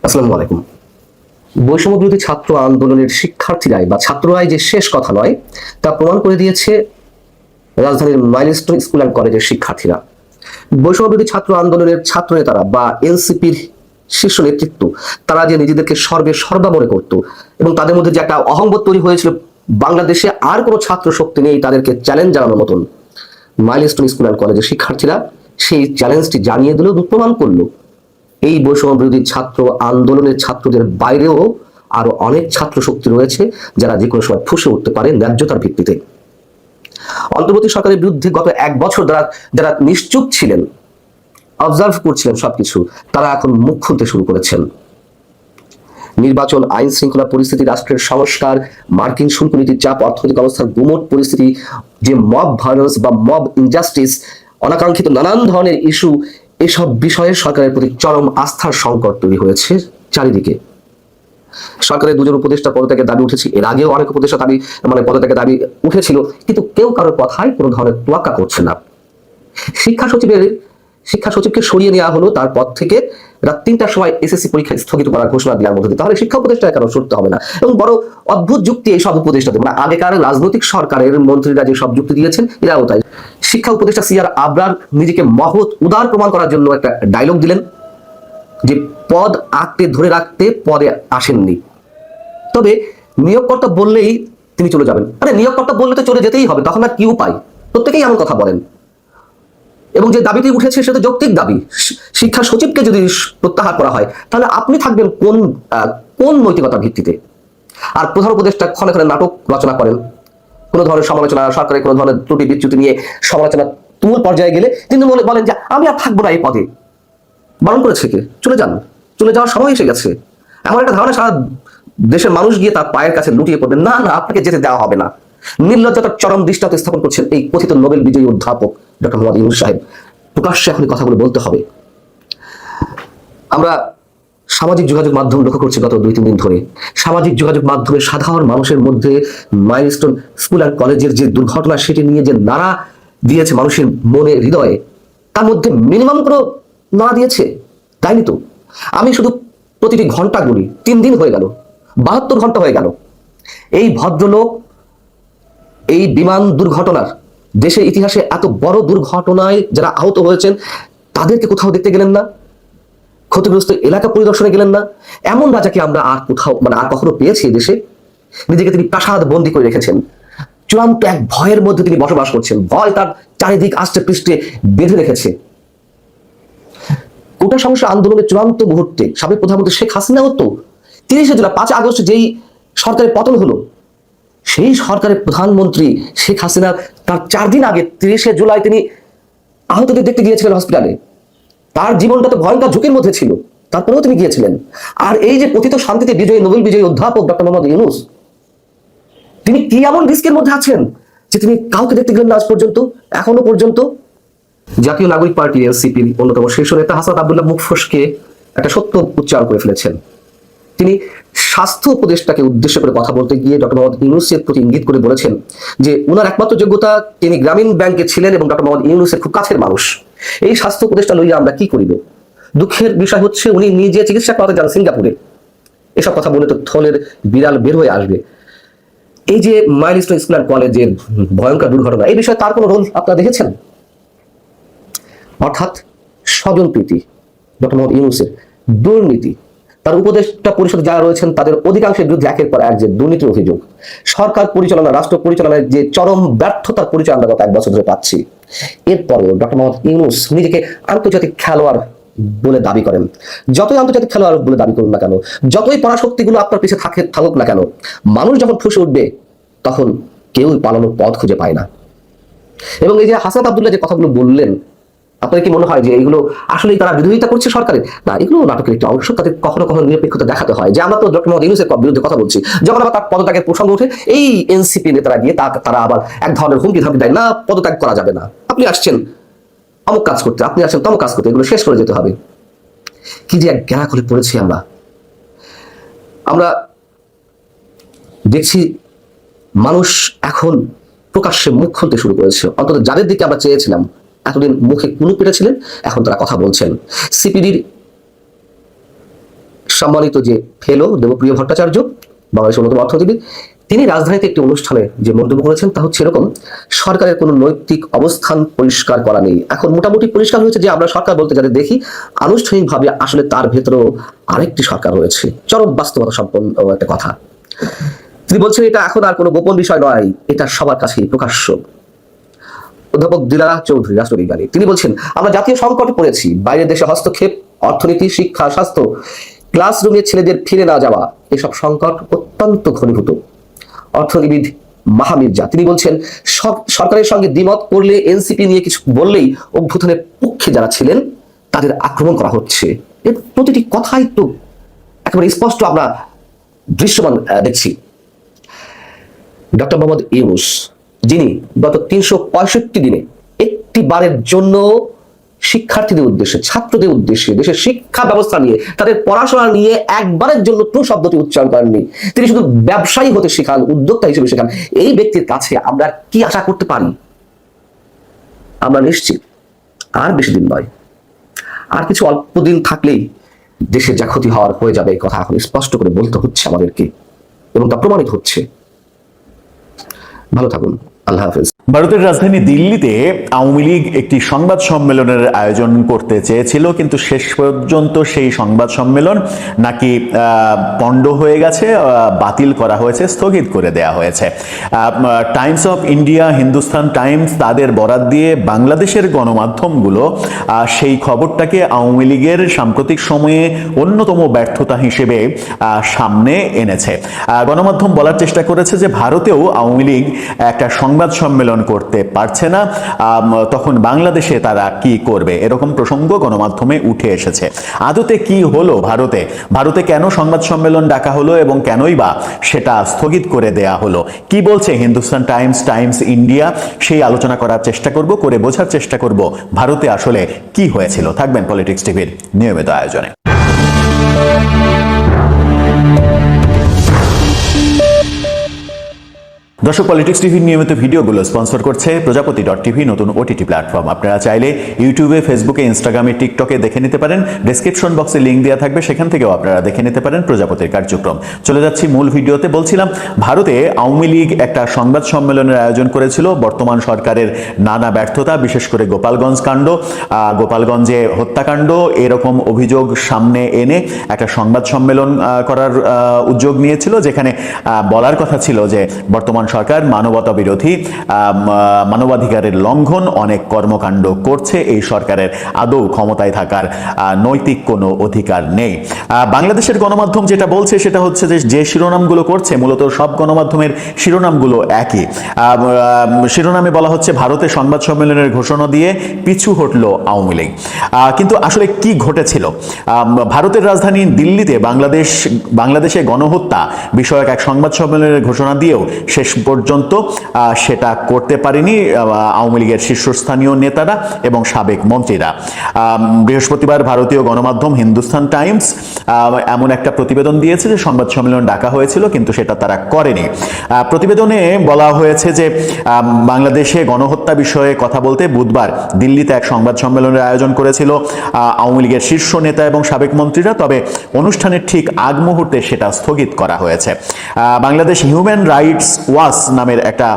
আসসালামু আলাইকুম। বৈষম্য বিরোধী ছাত্র আন্দোলনের শিক্ষার্থীরাই বা ছাত্ররাই যে শেষ কথা নয় তা প্রমাণ করে দিয়েছে রাজধানীর মাইলস্টোন স্কুল অ্যান্ড কলেজের শিক্ষার্থীরা। বৈষম্য বিরোধী ছাত্র আন্দোলনের ছাত্র নেতারা বা এনসিপির শীর্ষ নেতৃত্ব তারা যে নিজেদেরকে সর্বা মনে করত এবং তাদের মধ্যে যে একটা অহংবোধ তৈরি হয়েছিল, বাংলাদেশে আর কোনো ছাত্র শক্তি নেই তাদেরকে চ্যালেঞ্জ জানানোর মতন, মাইলস্টোন স্কুল অ্যান্ড কলেজের শিক্ষার্থীরা সেই চ্যালেঞ্জটি জানিয়ে দিল, প্রমাণ করলো এই বৈষম্য বিরোধী ছাত্র আন্দোলনের ছাত্রদের বাইরেও আরো অনেক ছাত্র শক্তি রয়েছে যারা যে কোনো সময় ফুঁসে উঠতে পারে ন্যায্যতার ভিত্তিতে। অন্তর্বর্তী সরকারের বিরুদ্ধে গত এক বছর যারা নিশ্চুপ ছিলেন, অবজার্ভ করছিলেন সবকিছু, তারা এখন মুখ খুলতে শুরু করেছেন। নির্বাচন, আইন শৃঙ্খলা পরিস্থিতি, রাষ্ট্রের সংস্কার, মার্কিন শুল্ক নীতির চাপ, অর্থনৈতিক অবস্থার গুমট পরিস্থিতি, যে মব ভায়োলেন্স বা মব ইনজাস্টিস, অনাকাঙ্ক্ষিত নানান ধরনের ইস্যু, এসব বিষয়ে সরকারের প্রতি চরম আস্থার সংকট তৈরি হয়েছে চারিদিকে। সরকারের দুজন উপদেষ্টা পদত্যাগের দাবি উঠেছে, এর আগেও অনেক উপদেষ্টা দাবি পদত্যাগের দাবি উঠেছিল, কিন্তু কেউ কারোর কথায় কোনো ধরনের তোয়াক্কা করছে না। শিক্ষা সচিবকে সরিয়ে নেওয়া হলো, তার পদ থেকে রাত ৩টার সময় এসএসসি পরীক্ষা স্থগিত করার ঘোষণা দেওয়ার মধ্যে দিয়ে। তাহলে শিক্ষা উপদেষ্টা কেন সরতে হবে না? এবং বড় অদ্ভুত যুক্তি এই সব উপদেষ্টাদের, আগেকার রাজনৈতিক সরকারের মন্ত্রীরা যে সব যুক্তি দিয়েছেন এরাও তাই। শিক্ষা উপদেষ্টা সিআর আবরার নিজেকে মহৎ উদার প্রমাণ করার জন্য একটা ডায়লগ দিলেন যে পদ আঁকতে ধরে রাখতে পদে আসেননি, তবে নিয়োগকর্তা বললেই তিনি চলে যাবেন। আরে নিয়োগকর্তা বললে তো চলে যেতেই হবে, তখন আর কি উপায়? প্রত্যেকেই এমন কথা বলেন। এবং যে দাবিটি উঠেছে সেটা যৌক্তিক দাবি। শিক্ষা সচিবকে যদি প্রত্যাহার করা হয় তাহলে আপনি থাকবেন কোন নৈতিকতার ভিত্তিতে? আর প্রধান উপদেষ্টা ক্ষণে ক্ষণে নাটক রচনা করেন, কোনো ধরনের সমালোচনা, সরকারের কোনো ধরনের ত্রুটি বিচ্যুতি নিয়ে সমালোচনা তুমুল পর্যায়ে গেলে তিনি বলেন যে আমি আর থাকবো না এই পদে। বারণ করেছে কে? চলে যান, চলে যাওয়ার সময় এসে গেছে। এমন একটা ধারণা সারা দেশের মানুষ গিয়ে তার পায়ের কাছে লুটিয়ে পড়বেন, না না আপনাকে যেতে দেওয়া হবে না। নির্লজ্জতার চরম দৃষ্টান্ত স্থাপন করছেন এই কথিত নোবেল বিজয়ী অধ্যাপক ডক্টর মোহাম্মদ ইউনূস সাহেব। প্রকাশ্যে এখন কথাগুলো বলতে হবে। আমরা সামাজিক যোগাযোগ মাধ্যম লক্ষ্য করছি গত 2-3 দিন ধরে। সামাজিক যোগাযোগ মাধ্যমে সাধারণ মানুষের মধ্যে মাইলস্টোন স্কুল অ্যান্ড কলেজের যে দুর্ঘটনা সেটি নিয়ে যে নাড়া দিয়েছে মানুষের মনে হৃদয়ে, তার মধ্যে মিনিমাম কোনো নাড়া দিয়েছে? তাইনি তো। আমি শুধু প্রতিটি ঘন্টা গুলি, 3 দিন হয়ে গেল, 72 ঘন্টা হয়ে গেল। এই ভদ্রলোক এই বিমান দুর্ঘটনার, দেশের ইতিহাসে এত বড় দুর্ঘটনায় যারা আহত হয়েছেন তাদেরকে কোথাও দেখতে গেলেন না, ক্ষতিগ্রস্ত এলাকা পরিদর্শনে গেলেন না। এমন রাজাকে আমরা আর কোথাও আর কখনো পেয়েছি দেশে? নিজেকে তিনি প্রাসাদ বন্দী করে রেখেছেন, চূড়ান্ত এক ভয়ের মধ্যে তিনি বসবাস করছেন। ভয় তার চারিদিক আষ্টে পৃষ্ঠে বেঁধে রেখেছে। কোটা সংস্কার আন্দোলনের চূড়ান্ত মুহূর্তে সাবেক প্রধানমন্ত্রী শেখ হাসিনাও তো 30 জুলাই 5 আগস্ট যেই সরকারের পতন হলো, সেই সরকারের প্রধানমন্ত্রী শেখ হাসিনা তার 4 দিন আগে 30 জুলাই তিনি আহতদের দেখতে গিয়েছিলেন হসপিটালে। তার জীবনটা তো ভয়ঙ্কর ঝুঁকির মধ্যে ছিল, তারপরেও তিনি গিয়েছিলেন। আর এই যে পতিত শান্তিতে বিজয়ী, নোবেল বিজয়ী অধ্যাপক ডক্টর মোহাম্মদ ইউনূস, তিনি কি এমন রিস্কের মধ্যে আছেন যে তিনি কাউকে দেখতে গেলেন না আজ পর্যন্ত, এখনো পর্যন্ত? জাতীয় নাগরিক পার্টি এনসিপির অন্যতম শীর্ষ নেতা হাসনাত আব্দুল্লাহ মুখ ফসকে একটা সত্য উচ্চারণ করে ফেলেছেন। তিনি স্বাস্থ্য উপদেষ্টাকে উদ্দেশ্য করে কথা বলতে গিয়ে ডক্টর মোহাম্মদ ইউনূসের প্রতি ইঙ্গিত করে বলেছেন যে উনার একমাত্র যোগ্যতা তিনি গ্রামীণ ব্যাংকে ছিলেন এবং ডক্টর মোহাম্মদ ইউনূসের খুব কাছের মানুষ। এই স্বাস্থ্য উপদেষ্টা লইয়া আমরা কি করিব? দুঃখের বিষয় হচ্ছে উনি নিজে চিকিৎসা করাতে যান সিঙ্গাপুরে। এসব কথা বলে তো থলের বিড়াল বের হয়ে আসবে। এই যে মাইলস্টোন স্কুল অ্যান্ড কলেজের ভয়ঙ্কর দুর্ঘটনা, এই বিষয়ে তার কোনো রোল আপনারা দেখেছেন? অর্থাৎ স্বজনপ্রীতি, ডক্টর মোহাম্মদ ইউনূসের দুর্নীতি, তার উপদেষ্টা পরিষদে যারা রয়েছেন তাদের অধিকাংশের বিরুদ্ধে একের পর এক যে দুর্নীতির অভিযোগ, সরকার পরিচালনা, রাষ্ট্র পরিচালনায় যে চরম ব্যর্থতার পরিচয় আমরা গত 1 বছর ধরে পাচ্ছি। এরপরেও ডক্টর মোহাম্মদ ইউনূস নিজেকে আন্তর্জাতিক খেলোয়াড় বলে দাবি করেন। যতই আন্তর্জাতিক খেলোয়াড় বলে দাবি করুন না কেন, যতই পরাশক্তিগুলো আপনার পিছিয়ে থাকুক না কেন, মানুষ যখন ফুঁসে উঠবে তখন কেউ পালানোর পথ খুঁজে পায় না। এবং এই যে হাসনাত আব্দুল্লাহ যে কথাগুলো বললেন, আপনার কি মনে হয় যে এইগুলো আসলেই তারা বিরোধিতা করছে সরকারের? না, এগুলো নাটকের একটি অংশ। তাদের কখনো কখনো নিরপেক্ষতা দেখাতে হয় যে আমরা তো ডক্টর মোহাম্মদ ইউনূসের বিরুদ্ধে কথা বলছি, যখন আবার তার পদত্যাগের প্রসঙ্গ ওঠে এই এনসিপি নেতারা গিয়ে তারা আবার এক ধরনের হুমকি ধামকি দেয়, না পদত্যাগ করা যাবে না, আপনি আসছেন অমুক কাজ করতে, আপনি আসছেন তমুক কাজ করতে, এগুলো শেষ করে যেতে হবে। কি যে এক জ্ঞানা করে পড়েছি আমরা দেখছি মানুষ এখন প্রকাশ্যে মুখ খুলতে শুরু করেছে। অন্তত যাদের দিকে আমরা চেয়েছিলাম এতদিন মুখে কুলু পেটেছিলেন, এখন তারা কথা বলছেন। সিপিডির সম্মানিত যে ফেলো দেবপ্রিয় ভট্টাচার্য, বাংলাদেশের অন্যতম অর্থনীতিবিদ, তিনি রাজধানীতে একটি অনুষ্ঠানে যে মন্তব্য করেছেন তা হচ্ছে এরকম: সরকারের কোনো নৈতিক অবস্থান পরিষ্কার করা নেই। এখন মোটামুটি পরিষ্কার হয়েছে যে আমরা সরকার বলতে যাদের দেখি আনুষ্ঠানিকভাবে আসলে তার ভেতরেও আরেকটি সরকার রয়েছে। চরম বাস্তবতা সম্পন্ন একটা কথা। তিনি বলছেন এটা এখন আর কোনো গোপন বিষয় নয়, এটা সবার কাছেই প্রকাশ্য। অধ্যাপক দিলারা চৌধুরী, রাষ্ট্রবিজ্ঞানী, তিনি বলছেন আমরা জাতীয় সংকটে পড়েছি। বাইরের দেশে হস্তক্ষেপ, অর্থনীতি, শিক্ষা, স্বাস্থ্য, ক্লাসরুমে ছেলেদের ফিরে না যাওয়া, এসব সংকট অত্যন্ত ঘনীভূত। অর্থনীতিবিদ মাহা মির্জা, তিনি বলছেন সরকারের সঙ্গে দ্বিমত করলে, এনসিপি নিয়ে কিছু বললেই অভ্যুত্থানের পক্ষে যারা ছিলেন তাদের আক্রমণ করা হচ্ছে। এর প্রতিটি কথাই তো একেবারে স্পষ্ট আমরা দৃশ্যমান দেখছি। ডক্টর মোহাম্মদ ইউনূস, যিনি গত 365 দিনে একটি বারের জন্য শিক্ষার্থীদের উদ্দেশ্যে, ছাত্রদের উদ্দেশ্যে, দেশের শিক্ষা ব্যবস্থা নিয়ে, তাদের পড়াশোনা নিয়ে একবারের জন্য ট্রু শব্দটি উচ্চারণ করেননি। তিনি শুধু ব্যবসায়ী হতে শেখান, উদ্যোক্তা হিসেবে শেখান। এই ব্যক্তির কাছে আমরা কি আশা করতে পারি? আমরা নিশ্চিত আর বেশি দিন নয়, আর কিছু অল্প দিন থাকলেই দেশের যা ক্ষতি হওয়ার হয়ে যাবে, এই কথা এখন স্পষ্ট করে বলতে হচ্ছে আমাদেরকে, এবং তা প্রমাণিত হচ্ছে। ভালো থাকুন, আল্লাহ হাফেজ। ভারতের রাজধানী দিল্লিতে আওয়ামী লীগ একটি সংবাদ সম্মেলনের আয়োজন করতে চেয়েছিল, কিন্তু শেষ পর্যন্ত সেই সংবাদ সম্মেলন নাকি পণ্ড হয়ে গেছে, বাতিল করা হয়েছে, স্থগিত করে দেয়া হয়েছে। Times of India, Hindustan Times তাদের বরাত দিয়ে বাংলাদেশের গণমাধ্যমগুলো সেই খবরটাকে আওয়ামী লীগের সাম্প্রতিক সময়ে অন্যতম ব্যর্থতা হিসেবে সামনে এনেছে। গণমাধ্যম বলার চেষ্টা করেছে যে ভারতেও আওয়ামী লীগ একটা সংবাদ সম্মেলন করতে পারছে না, তখন বাংলাদেশে তারা কি করবে, এরকম প্রসঙ্গ গণমাধ্যমে উঠে এসেছে। আদতে কি হলো ভারতে কেন সংবাদ সম্মেলন ডাকা হলো এবং কেনই বা সেটা স্থগিত করে দেয়া হলো, কি বলছে হিন্দুস্তান টাইমস, টাইমস ইন্ডিয়া, সেই আলোচনা করার চেষ্টা করব, করে বোঝার চেষ্টা করব ভারতে আসলে কি হয়েছিল। থাকবেন পলিটিক্স টিভির নিয়মিত আয়োজনে। দর্শক, পলিটিক্স টিভির নিয়মিত ভিডিওগুলো স্পন্সর করছে প্রজাপতি.টিভি, নতুন ওটিটি প্ল্যাটফর্ম। আপনারা চাইলে ইউটিউবে, ফেসবুকে, ইনস্টাগ্রামে, টিকটকে দেখে নিতে পারেন। ডেসক্রিপশন বক্সে লিঙ্ক দেওয়া থাকবে, সেখান থেকেও আপনারা দেখে নিতে পারেন প্রজাপতির কার্যক্রম। চলে যাচ্ছি মূল ভিডিওতে। বলছিলাম ভারতে আওয়ামী লীগ একটা সংবাদ সম্মেলনের আয়োজন করেছিল। বর্তমান সরকারের নানা ব্যর্থতা, বিশেষ করে গোপালগঞ্জ কাণ্ড, গোপালগঞ্জে হত্যাকাণ্ড, এরকম অভিযোগ সামনে এনে একটা সংবাদ সম্মেলন করার উদ্যোগ নিয়েছিল, যেখানে বলার কথা ছিল যে বর্তমান সরকার মানবতা বিরোধী, মানবাধিকারের লঙ্ঘন অনেক কর্মকাণ্ড করছে, এই সরকারের আদৌ ক্ষমতায় থাকার নৈতিক কোনো অধিকার নেই। বাংলাদেশের গণমাধ্যম যেটা বলছে সেটা হচ্ছে যে শিরোনামগুলো করছে, মূলত সব গণমাধ্যমের শিরোনামগুলো একই। শিরোনামে বলা হচ্ছে ভারতে সংবাদ সম্মেলনের ঘোষণা দিয়ে পিছু হটল আওয়ামী লীগ। কিন্তু আসলে কি ঘটেছিল? ভারতের রাজধানী দিল্লিতে বাংলাদেশে গণহত্যা বিষয়ক এক সংবাদ সম্মেলনের ঘোষণা দিয়েও শেষ পর্যন্ত সেটা করতে পারেনি আওয়ামী লীগের শীর্ষস্থানীয় নেতারা এবং সাবেক মন্ত্রীরা। বৃহস্পতিবার ভারতীয় গণমাধ্যম হিন্দুস্তান টাইমস এমন একটা প্রতিবেদন দিয়েছে যে সংবাদ সম্মেলন ডাকা হয়েছিল, কিন্তু সেটা তারা করেনি। প্রতিবেদনে বলা হয়েছে যে বাংলাদেশে গণহত্যা বিষয়ে কথা বলতে বুধবার দিল্লিতে এক সংবাদ সম্মেলনের আয়োজন করেছিল আওয়ামী লীগের শীর্ষ নেতা এবং সাবেক মন্ত্রীরা, তবে অনুষ্ঠানের ঠিক আগ মুহূর্তে সেটা স্থগিত করা হয়েছে। বাংলাদেশ হিউম্যান রাইটস ওয়াচ নামের একটা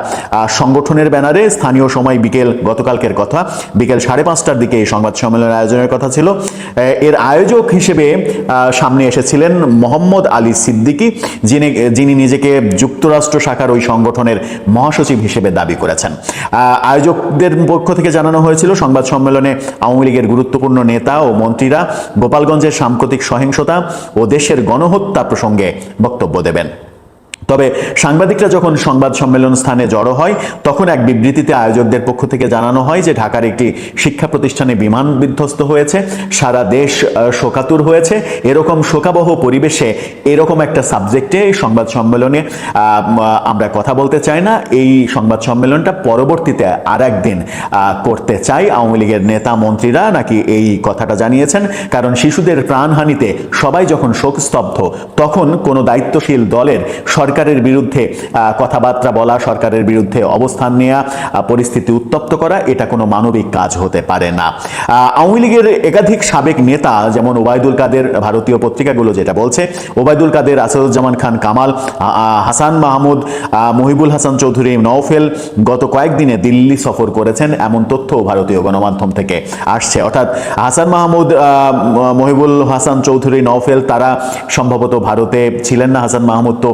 সংগঠনের ব্যানারে স্থানীয় সময় গতকালকের কথা বিকেল 5:30টার দিকে এই সংবাদ সম্মেলনের আয়োজনের কথা ছিল। এর আয়োজক হিসেবে সামনে এসেছিলেন মোহাম্মদ আলী সিদ্দিকী, যিনি নিজেকে যুক্তরাষ্ট্র শাখার ওই সংগঠনের মহাসচিব হিসেবে দাবি করেছেন। আয়োজকদের পক্ষ থেকে জানানো হয়েছিল সংবাদ সম্মেলনে আওয়ামী লীগের গুরুত্বপূর্ণ নেতা ও মন্ত্রীরা গোপালগঞ্জের সাম্প্রতিক সহিংসতা ও দেশের গণহত্যা প্রসঙ্গে বক্তব্য দেবেন। তবে সাংবাদিকরা যখন সংবাদ সম্মেলন স্থানে জড়ো হয়, তখন এক বিবৃতিতে আয়োজকদের পক্ষ থেকে জানানো হয় যে ঢাকার একটি শিক্ষা প্রতিষ্ঠানে বিমান বিধ্বস্ত হয়েছে, সারা দেশ শোকাতুর হয়েছে। এরকম শোকাবহ পরিবেশে এরকম একটা সাবজেক্টে এই সংবাদ সম্মেলনে আমরা কথা বলতে চাই না। এই সংবাদ সম্মেলনটা পরবর্তীতে আর একদিন করতে চাই আওয়ামী লীগের নেতা মন্ত্রীরা নাকি এই কথাটা জানিয়েছেন। কারণ শিশুদের প্রাণহানিতে সবাই যখন শোকস্তব্ধ, তখন কোনো দায়িত্বশীল দলের সরকার সরকারের বিরুদ্ধে কথাবার্তা বলা, সরকারের বিরুদ্ধে অবস্থান নেওয়া, পরিস্থিতি উত্তপ্ত করা, এটা কোনো মানবিক কাজ হতে পারে না। আওয়ামী লীগের একাধিক সাবেক নেতা যেমন ওবায়দুল কাদের, ভারতীয় পত্রিকাগুলো যেটা বলছে, ওবায়দুল কাদের, আসাদুজ্জামান খান কামাল, হাসান মাহমুদ, মহিবুল হাসান চৌধুরী, নওফেল গত কয়েকদিনে দিল্লি সফর করেছেন, এমন তথ্য ভারতীয় গণমাধ্যম থেকে আসছে। অর্থাৎ হাসান মাহমুদ, মহিবুল হাসান চৌধুরী, নওফেল তারা সম্ভবত ভারতে ছিলেন না। হাসান মাহমুদ তো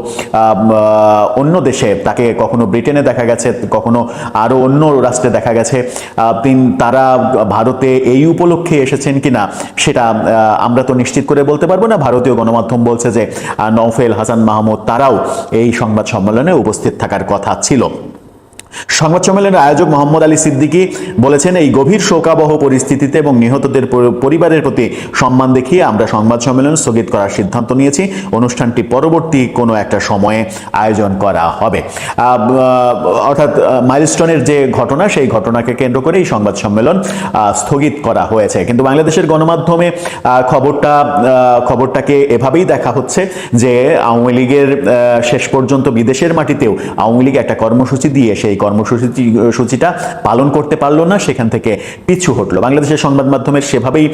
অন্য দেশে, তাকে কখনো ব্রিটেনে দেখা গেছে, কখনো আরো অন্য রাষ্ট্রে দেখা গেছে। তারা ভারতে এই উপলক্ষে এসেছেন কিনা সেটা আমরা তো নিশ্চিত করে বলতে পারবো না। ভারতীয় গণমাধ্যম বলছে যে নওফেল, হাসান মাহমুদ তারাও এই সংবাদ সম্মেলনে উপস্থিত থাকার কথা ছিল। সংবাদ সম্মেলনের আয়োজক মোহাম্মদ আলী সিদ্দিকী বলেছেন, এই গভীর শোকাবহ পরিস্থিতিতে এবং নিহতদের পরিবারের প্রতি সম্মান দেখিয়ে আমরা সংবাদ সম্মেলন স্থগিত করার সিদ্ধান্ত নিয়েছি। অনুষ্ঠানটি পরবর্তী কোনো একটা সময়ে আয়োজন করা হবে। অর্থাৎ মাইলস্টোনের যে ঘটনা, সেই ঘটনাকে কেন্দ্র করে এই সংবাদ সম্মেলন স্থগিত করা হয়েছে। কিন্তু বাংলাদেশের গণমাধ্যমে খবরটাকে এভাবেই দেখা হচ্ছে যে আওয়ামী লীগের শেষ পর্যন্ত বিদেশের মাটিতেও আওয়ামী লীগ একটা কর্মসূচি দিয়ে সেই কর্মসূচিটা পালন করতে পারলো না, সেখান থেকে পিছু হটলো। বাংলাদেশের সংবাদ মাধ্যমের সেভাবেই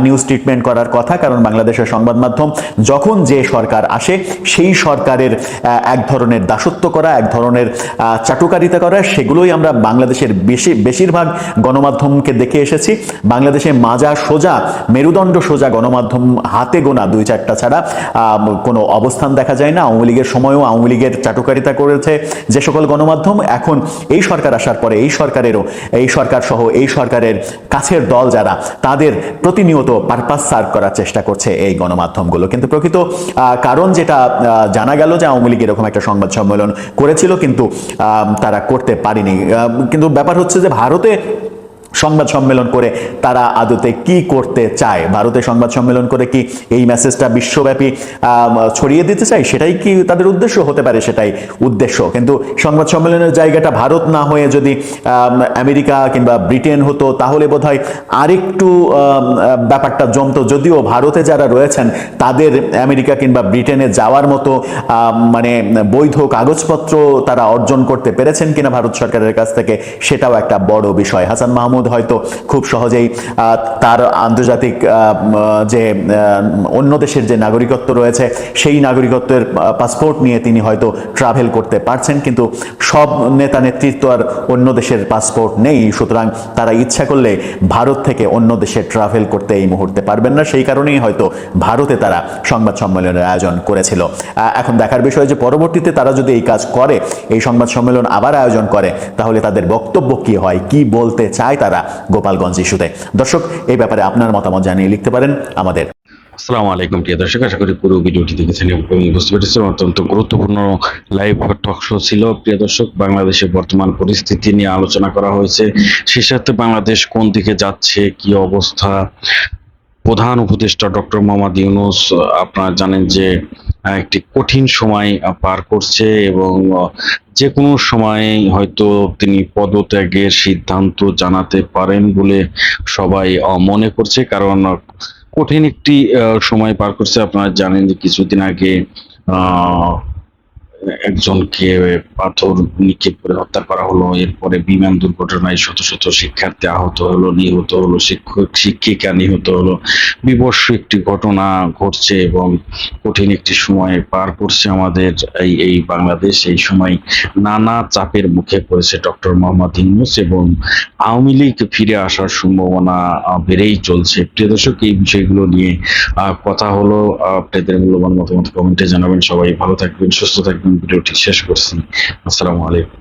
নিউজ ট্রিটমেন্ট করার কথা, কারণ বাংলাদেশের সংবাদ মাধ্যম যখন যে সরকার আসে সেই সরকারের এক ধরনের দাসত্ব করা, এক ধরনের চাটুকারিতা করা, সেগুলোই আমরা বাংলাদেশের বেশিরভাগ গণমাধ্যমকে দেখে এসেছি। বাংলাদেশে মাজা সোজা, মেরুদণ্ড সোজা গণমাধ্যম হাতে গোনা 2-4টা ছাড়া কোনো অবস্থান দেখা যায় না। আওয়ামী লীগের সময়ও আওয়ামী লীগের চাটুকারিতা করেছে যে সকল গণমাধ্যম, এখন এই সরকার আসার পরে এই সরকার সহ এই সরকারের কাছের দল যারা, তাদের প্রতিনিয়ত পারপাস সার্ভ করার চেষ্টা করছে এই গণমাধ্যমগুলো। কিন্তু প্রকৃত কারণ যেটা জানা গেল যে আওয়ামী লীগ এরকম একটা সংবাদ সম্মেলন করেছিল, কিন্তু তারা করতে পারেনি। কিন্তু ব্যাপার হচ্ছে যে ভারতে সংবাদ সম্মেলন করে তারা আদতে কি করতে চায়? ভারতে সংবাদ সম্মেলন করে কি এই মেসেজটা বিশ্বব্যাপী ছড়িয়ে দিতে চায়? সেটাই কি তাদের উদ্দেশ্য? হতে পারে সেটাই উদ্দেশ্য। কিন্তু সংবাদ সম্মেলনের জায়গাটা ভারত না হয়ে যদি আমেরিকা কিংবা ব্রিটেন হতো, তাহলে বোধহয় আরেকটু ব্যাপারটা জমতো। যদিও ভারতে যারা রয়েছেন তাদের আমেরিকা কিংবা ব্রিটেনে যাওয়ার মতো মানে বৈধ কাগজপত্র তারা অর্জন করতে পেরেছেন কিনা ভারত সরকারের কাছ থেকে, সেটাও একটা বড় বিষয়। হাসান মাহমুদ হয়তো খুব সহজেই তার আন্তর্জাতিক যে অন্য দেশের যে নাগরিকত্ব রয়েছে, সেই নাগরিকত্বের পাসপোর্ট নিয়ে তিনি হয়তো ট্রাভেল করতে পারছেন, কিন্তু সব নেতা নেতৃত্ব আর অন্য দেশের পাসপোর্ট নেই। সুতরাং তারা ইচ্ছা করলে ভারত থেকে অন্য দেশে ট্রাভেল করতে এই মুহূর্তে পারবেন না। সেই কারণেই হয়তো ভারতে তারা সংবাদ সম্মেলনের আয়োজন করেছিল। এখন দেখার বিষয় যে পরবর্তীতে তারা যদি এই কাজ করে, এই সংবাদ সম্মেলন আবার আয়োজন করে, তাহলে তাদের বক্তব্য কি হয়, কি বলতে চায় তারা গোপালগঞ্জ ইস্যুতে। দর্শক, এই ব্যাপারে আপনার মতামত জানিয়ে লিখতে পারেন আমাদের। আসসালামু আলাইকুম প্রিয় দর্শক, আশা করি পুরো ভিডিওটি দেখেছেন এবং বুঝতে পেরেছেন। অত্যন্ত গুরুত্বপূর্ণ লাইভ টক শো ছিল। প্রিয় দর্শক, বাংলাদেশের বর্তমান পরিস্থিতি নিয়ে আলোচনা করা হয়েছে। সেই সাথে বাংলাদেশ কোন দিকে যাচ্ছে, কি অবস্থা। প্রধান উপদেষ্টা ডক্টর মোহাম্মদ ইউনূস আপনারা জানেন যে একটি কঠিন সময় পার করছে এবং যে কোনো সময় হয়তো তিনি পদত্যাগের সিদ্ধান্ত জানাতে পারেন বলে সবাই মনে করছে। কারণ কঠিন একটি সময় পার করছে। আপনারা জানেন যে কিছুদিন আগে একজনকে পাথর নিক্ষেপ করে হত্যা করা হলো। এরপরে বিমান দুর্ঘটনায় শত শত শিক্ষার্থী আহত হলো, নিহত হলো, শিক্ষিকা নিহত হলো। বিভৎস একটি ঘটনা ঘটছে এবং কঠিন একটি সময় পার করছে আমাদের এই বাংলাদেশ। এই সময় নানা চাপের মুখে পড়েছে ডক্টর মোহাম্মদ ইউনূস এবং আওয়ামী লীগ ফিরে আসার সম্ভাবনা বেড়েই চলছে। প্রিয় দর্শক, এই বিষয়গুলো নিয়ে কথা হলো। আপনাদের মূল্যবান মতামত কমেন্টে জানাবেন। সবাই ভালো থাকবেন, সুস্থ থাকবেন। ভিডিওটি শেষ করছি। আসসালামু আলাইকুম।